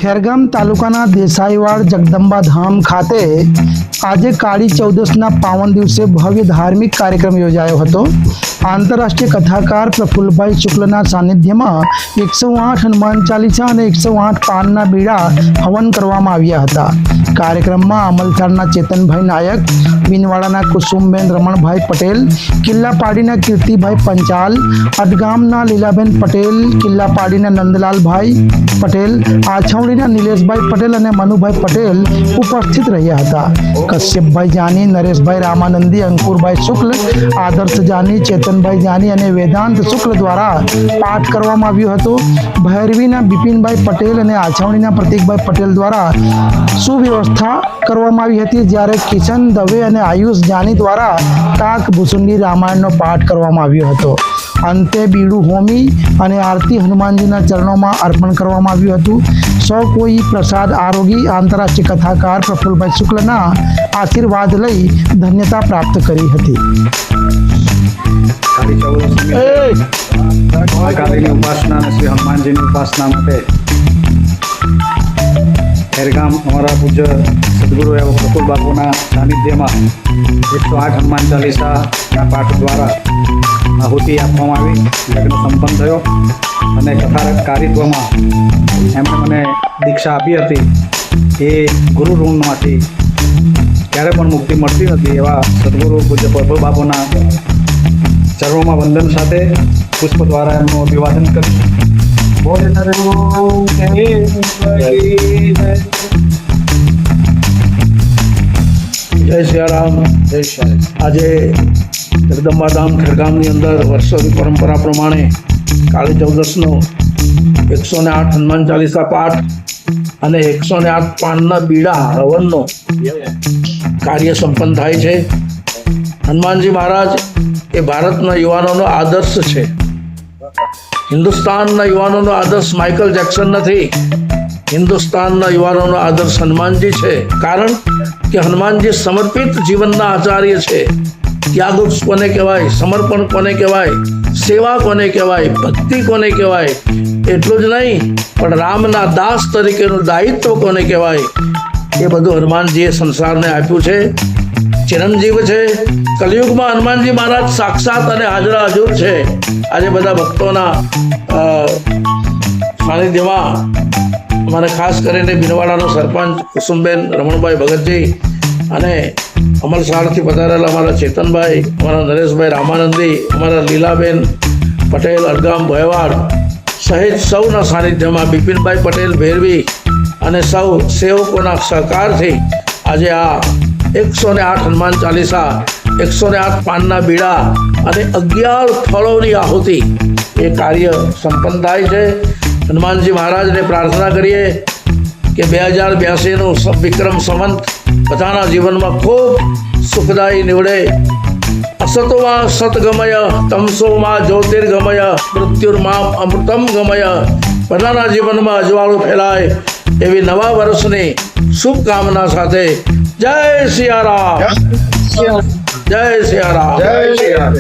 ખેરગામ તાલુકાના દેસાઈવાડ જગદંબા ધામ ખાતે આજે કાળી ચૌદસના પાવન દિવસે ભવ્ય ધાર્મિક કાર્યક્રમ યોજાયો હતો। આંતરરાષ્ટ્રીય કથાકાર પ્રફુલ્લભાઈ શુક્લના સાનિધ્યમાં 108 હનુમાન ચાલીસા અને 108 પાનના બીડા હવન કરવામાં આવ્યા હતા। કાર્યક્રમમાં અમલસાડના ચેતનભાઈ નાયક, બિનવાડાના કુસુમબેન રમણભાઈ પટેલ, કિલ્લાપાડીના કીર્તિભાઈ પંચાલ, અડગામના લીલાબેન પટેલ, કિલ્લાપાડીના નંદલાલભાઈ પટેલ, આછવણીના નિલેશભાઈ પટેલ અને મનુભાઈ પટેલ ઉપસ્થિત રહ્યા હતા। કશ્યપભાઈ જાની, નરેશભાઈ રામાનંદી, અંકુરભાઈ શુક્લ, આદર્શ જાની, ચેતનભાઈ જાની અને વેદાંત શુક્લ દ્વારા પાઠ કરવામાં આવ્યો હતો। ભૈરવીના બિપિનભાઈ પટેલ અને આછવણીના પ્રતિકભાઈ પટેલ દ્વારા સુવ્યવસ્થા કરવામાં આવી હતી, જ્યારે કિશન દવે અને આયુષ જાની દ્વારા કાક ભૂસુંડી રામાયણનો પાઠ કરવામાં આવ્યો હતો। અંતે બીડું હોમી અને આરતી હનુમાનજીના ચરણોમાં અર્પણ કરવામાં આવ્યું હતું। સૌ કોઈ પ્રસાદ આરોગી આંતરરાષ્ટ્રીય કથાકાર પ્રફુલ્લભાઈ શુક્લના આશીર્વાદ લઈ ધન્યતા પ્રાપ્ત કરી હતી। ઉપાસના શ્રી હનુમાનજીની ઉપાસના માટે ખેરગામ અમારા પૂજ્ય સદગુરુ એવા પ્રફુલ્લ બાપુના સાનિધ્યમાં 108 હનુમાન ચાલીસાના પાઠ દ્વારા આહુતિ આપવામાં આવી, લગ્ન સંપન્ન થયો અને કથાકારિત્વમાં એમણે મને દીક્ષા આપી હતી। એ ગુરુ ઋણમાંથી ક્યારે પણ મુક્તિ મળતી નથી એવા સદગુરુ પૂજ્ય પ્રફુલ્લ બાપુના ચરણોમાં વંદન સાથે પુષ્પ દ્વારા એમનું અભિવાદન કરીશું। જય સિયારામ, જય સિયારામ। આજે જગદંબા ધામ ખેરગામની અંદર વર્ષોની પરંપરા પ્રમાણે કાળી ચૌદસનો 108 હનુમાન ચાલીસા પાઠ અને 108 પાનના બીડા હવનનો કાર્ય સંપન્ન થાય છે। હનુમાનજી મહારાજ એ ભારતના યુવાનોનો આદર્શ છે। હિન્દુસ્તાનના યુવાનોનો આદર્શ માઇકલ જેક્સન નથી, હિન્દુસ્તાનના યુવાનોનો આદર્શ હનુમાનજી છે। કારણ કે હનુમાનજી સમર્પિત જીવનના આચાર્ય છે। ત્યાગ કોને કહેવાય, સમર્પણ કોને કહેવાય, સેવા કોને કહેવાય, ભક્તિ કોને કહેવાય, એટલું જ નહીં પણ રામના દાસ તરીકેનું દાયિત્વ કોને કહેવાય, એ બધું હનુમાનજીએ સંસારને આપ્યું છે। ચિરંજીવ છે। કલયુગમાં હનુમાનજી મહારાજ સાક્ષાત અને હાજરા હજુર છે। આજે બધા ભક્તોના સાનિધ્યમાં અમારે ખાસ કરીને બિનવાડાનો સરપંચ કુસુમબેન રમણભાઈ ભગતજી અને અમલસાડથી પધારેલા અમારા ચેતનભાઈ, અમારા નરેશભાઈ રામાનંદી, અમારા લીલાબેન પટેલ અડગામ ભયવાડ સહિત સૌના સાનિધ્યમાં બિપિનભાઈ પટેલ ભૈરવી અને સૌ સેવકોના સહકારથી આજે આ 108 હનુમાન ચાલીસા, 108 પાનના બીડા અને 11 ફળોની આહુતિ એ કાર્ય સંપન્ન થાય છે। હનુમાનજી મહારાજને પ્રાર્થના કરીએ કે 2082નું વિક્રમ સંવત બધાના જીવનમાં ખૂબ સુખદાયી નીવડે। અસતોમાં સતગમય, તમસોમાં જ્યોતિર્ગમય, મૃત્યુર્મામ અમૃતમ ગમય, બધાના જીવનમાં અજવાળું ફેલાય એવી નવા વર્ષની શુભકામના સાથે જય સિયારામ, જય સિયારામ, જય સિયારામ।